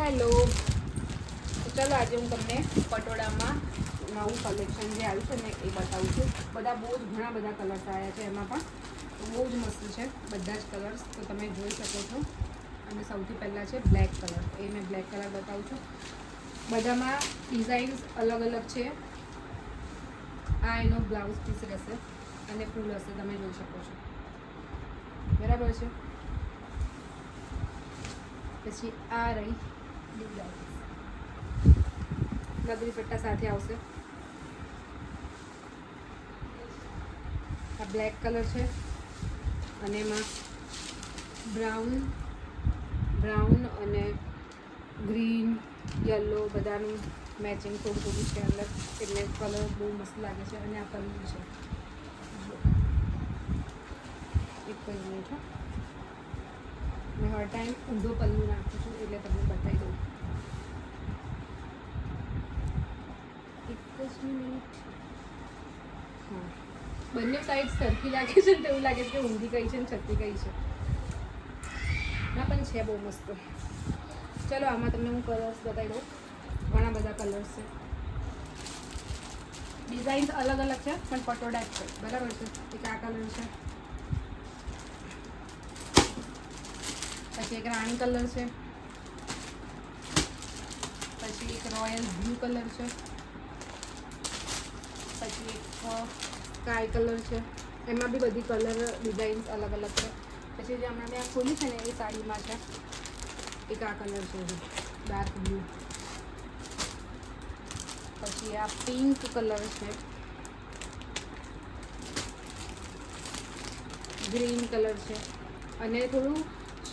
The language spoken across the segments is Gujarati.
હેલો, ચલો આજે હું તમને પટોળામાં નવું કલેક્શન જે આવ્યું છે ને એ બતાવું છું. બધા બહુ જ ઘણા બધા કલર્સ આવ્યા છે એમાં પણ, તો બહુ જ મસ્ત છે બધા જ કલર્સ, તો તમે જોઈ શકો છો. અને સૌથી પહેલાં છે બ્લેક કલર, એ મેં બ્લેક કલર બતાવું છું. બધામાં ડિઝાઇન્સ અલગ અલગ છે. આ એનો બ્લાઉઝ પીસ રહેશે અને ફૂલ હશે, તમે જોઈ શકો છો. બરાબર છે. પછી આ રહી ડિઝાઇન, લગરી પટ્ટા સાથે આવશે. આ બ્લેક કલર છે અને એમાં બ્રાઉન અને ગ્રીન યલો બધાનું મેચિંગ થોડું થોડું છે અંદર, એટલે કલર બહુ મસ્ત લાગે છે. અને આ પલ્લુ છે, એક પલ્લુ છે. મેં હર ટાઈમ ઊંધો પલ્લુ નાખું છું એટલે તમને બતાવી દઉં. એક જ મિનિટ. હા, બંને સાઈડ સરખી લાગે છે ને એવું લાગે છે કે ઊંધી કઈ છે ને છત્તી કઈ છે. ના પણ છે બહુ મસ્ત. ચલો આમાં તમને હું કલર્સ બતાવી દઉં. ઘણા બધા કલર્સ છે, ડિઝાઇન્સ અલગ અલગ છે પણ પટોળા જ છે. બરાબર છે. એક આ કલર છે, પછી એક રાણી કલર છે, પછી એક રોયલ બ્લુ કલર છે, પછી એક સ્કાય કલર છે. એમાં બી બધી કલર ડિઝાઇન્સ અલગ અલગ છે. પછી જે હમણાં મેં આ ખોલી છે ને એ સાડીમાં છે એક આ કલર છે, ડાર્ક બ્લુ. પછી આ પિંક કલર છે, ગ્રીન કલર છે. અને થોડું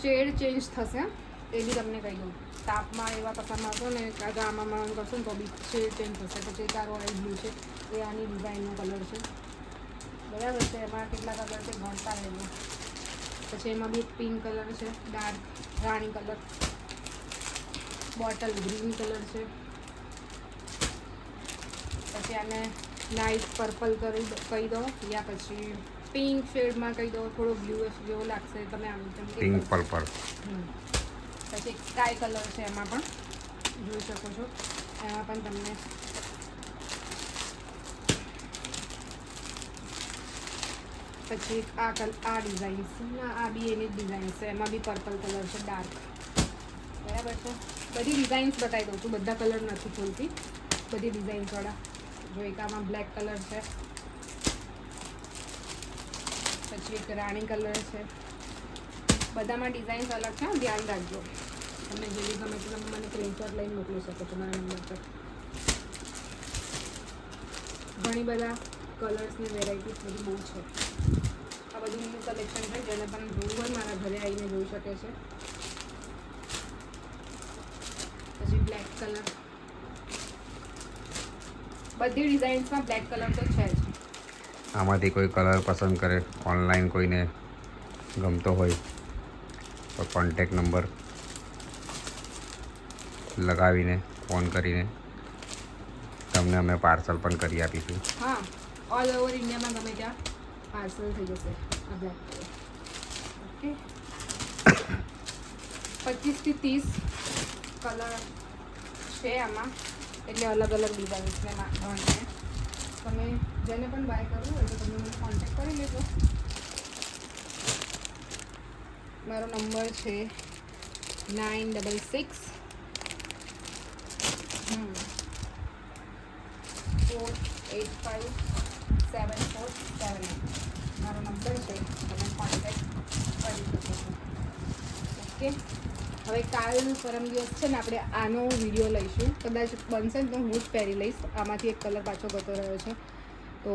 શેડ ચેન્જ થશે, એ બી તમને કહી દઉં. તાપમાં એવા પસંદ આવશો ને આમાં કરશો ને તો બી શેડ ચેન્જ થશે. પછી એક આ રોયલ બ્લુ છે, એ આની ડિઝાઇનનો કલર છે. બરાબર છે. એમાં કેટલા કલર છે ગણતા રહેજો. પછી એમાં બી એક પિંક કલર છે, ડાર્ક રાણી કલર, બોટલ ગ્રીન કલર છે. પછી આને લાઇટ પર્પલ કહી દો, યા પછી પિંક શેડમાં કહી દો. થોડો બ્લુઇશ જેવો લાગશે તમે આમ તેમ પિંક પર્પલ. પછી એક સ્કાય કલર છે, એમાં પણ જોઈ શકો છો. એમાં પણ તમને પછી આ ડિઝાઇન્સ, આ બી એની જ ડિઝાઇન્સ છે. એમાં બી પર્પલ કલર છે ડાર્ક. બરાબર છે. બધી ડિઝાઇન્સ બતાવી દઉં છું, બધા કલર નથી ખોલતી, બધી ડિઝાઇન્સવાળા. જો એક આમાં બ્લેક કલર છે, પછી એક રાણી કલર છે. બધામાં ડિઝાઇન્સ અલગ છે, ધ્યાન રાખજો. તમને જેવી ગમે તો તમે મને સ્ક્રીનશોટ લઈને મોકલી શકો છો મારા નંબર પર. ઘણી બધા કલર્સની વેરાયટીઝ બધી બહુ છે. આ બધું ન્યૂ કલેક્શન છે, જેને પણ જોવું હોય મારા ઘરે આવીને જોઈ શકે છે. પછી બ્લેક કલર, બધી ડિઝાઇન્સમાં બ્લેક કલર તો છે જ. આમાંથી કોઈ કલર પસંદ કરે, ઓનલાઈન કોઈને ગમતો હોય તો કોન્ટેક નંબર લગાવીને ફોન કરીને તમને અમે પાર્સલ પણ કરી આપીશું. હા, ઓલ ઓવર ઇન્ડિયામાં ગમે ત્યાં પાર્સલ થઈ જશે આ બ્લેક કલર. ઓકે, 25 થી 30 કલર છે આમાં, એટલે અલગ અલગ ડિઝાઇન્સને ગણીને તમે જેને પણ બાય કરવું હોય તો તમે મને કોન્ટેક્ટ કરી લેજો. મારો નંબર છે 966 4857478. મારો નંબર છે, તમે કોન્ટેક્ટ કરી શકો છો. ઓકે, હવે કાલ પરમ દિવસ છે ને આપણે આનો વિડીયો લઈશું. કદાચ બનશે ને તો હું જ પહેરી લઈશ. આમાંથી એક કલર પાછો ગતો રહ્યો છે, તો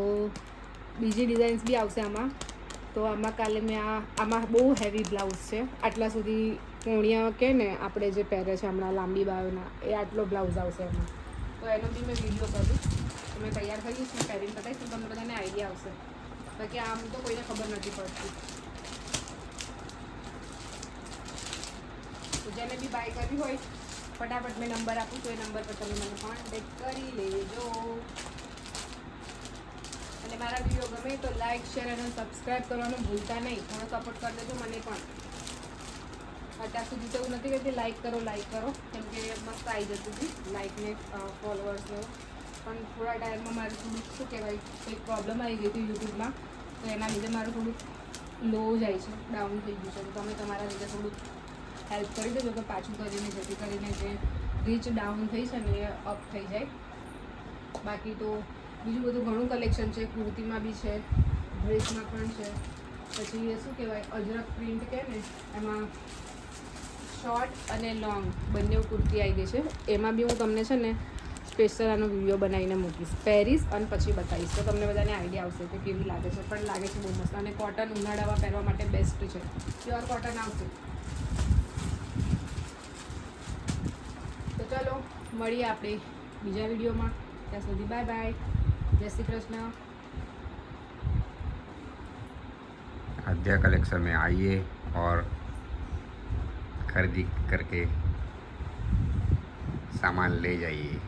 બીજી ડિઝાઇન્સ બી આવશે આમાં. તો આમાં કાલે મેં આમાં બહુ હેવી બ્લાઉઝ છે. આટલા સુધી કોણિયા કે ને આપણે જે પહેરે છે હમણાં લાંબી બાયોના, એ આટલો બ્લાઉઝ આવશે એમાં. તો એનો બી મેં વિડીયો કરું. તમે તૈયાર થઈશ ને પહેરીને બતાવીશ તો તમને બધાને આઈડિયા આવશે. બાકી આમ તો કોઈને ખબર નથી પડતી. તો જેને બી બાય કરવી હોય ફટાફટ મેં નંબર આપું તો એ નંબર પર તમે મને કોન્ટેક્ટ કરી લેજો. અને મારા વિડીયો ગમે તો લાઈક, શેર અને સબસ્ક્રાઈબ કરવાનું ભૂલતા નહીં. થોડો સપોર્ટ કરી દેજો મને પણ. ત્યાં સુધી તો એવું નથી કહેતી લાઈક કરો કેમ કે મસ્ત આવી જતું હતું લાઈક ને ફોલોઅર્સ પણ થોડા ટાઈમમાં મારે થોડુંક શું કહેવાય કંઈક પ્રોબ્લેમ આવી ગઈ હતી યુટ્યુબમાં તો એના લીધે મારું થોડુંક લો જાય છે ડાઉન થઈ ગયું છે તો તમે તમારા રીતે થોડુંક હેલ્પ કરી દેજો કે પાછું કરીને જેથી કરીને જે રીચ ડાઉન થઈ છે ને એ અપ થઈ જાય બાકી તો બીજું બધું ઘણું કલેક્શન છે કુર્તીમાં બી છે ડ્રેસમાં પણ છે પછી એ શું કહેવાય અજરક પ્રિન્ટ કહે ને એમાં શોર્ટ અને લોંગ બંને કુર્તી આવી ગઈ છે એમાં બી હું તમને છે ને સ્પેશિયલ આનો વિડીયો બનાવીને મૂકીશ પહેરીશ અને પછી બતાવીશ તો તમને બધાને આઈડિયા આવશે કે કેવી લાગે છે પણ લાગે છે બહુ મસ્ત અને કોટન ઉનાળામાં પહેરવા માટે બેસ્ટ છે પ્યોર કોટન આવશે તો ચલો મળીએ આપણે બીજા વિડીયોમાં ત્યાં સુધી બાય બાય જય શ્રી કૃષ્ણ आद्या कलेक्शन में आइए और खरीदी करके सामान ले जाइए।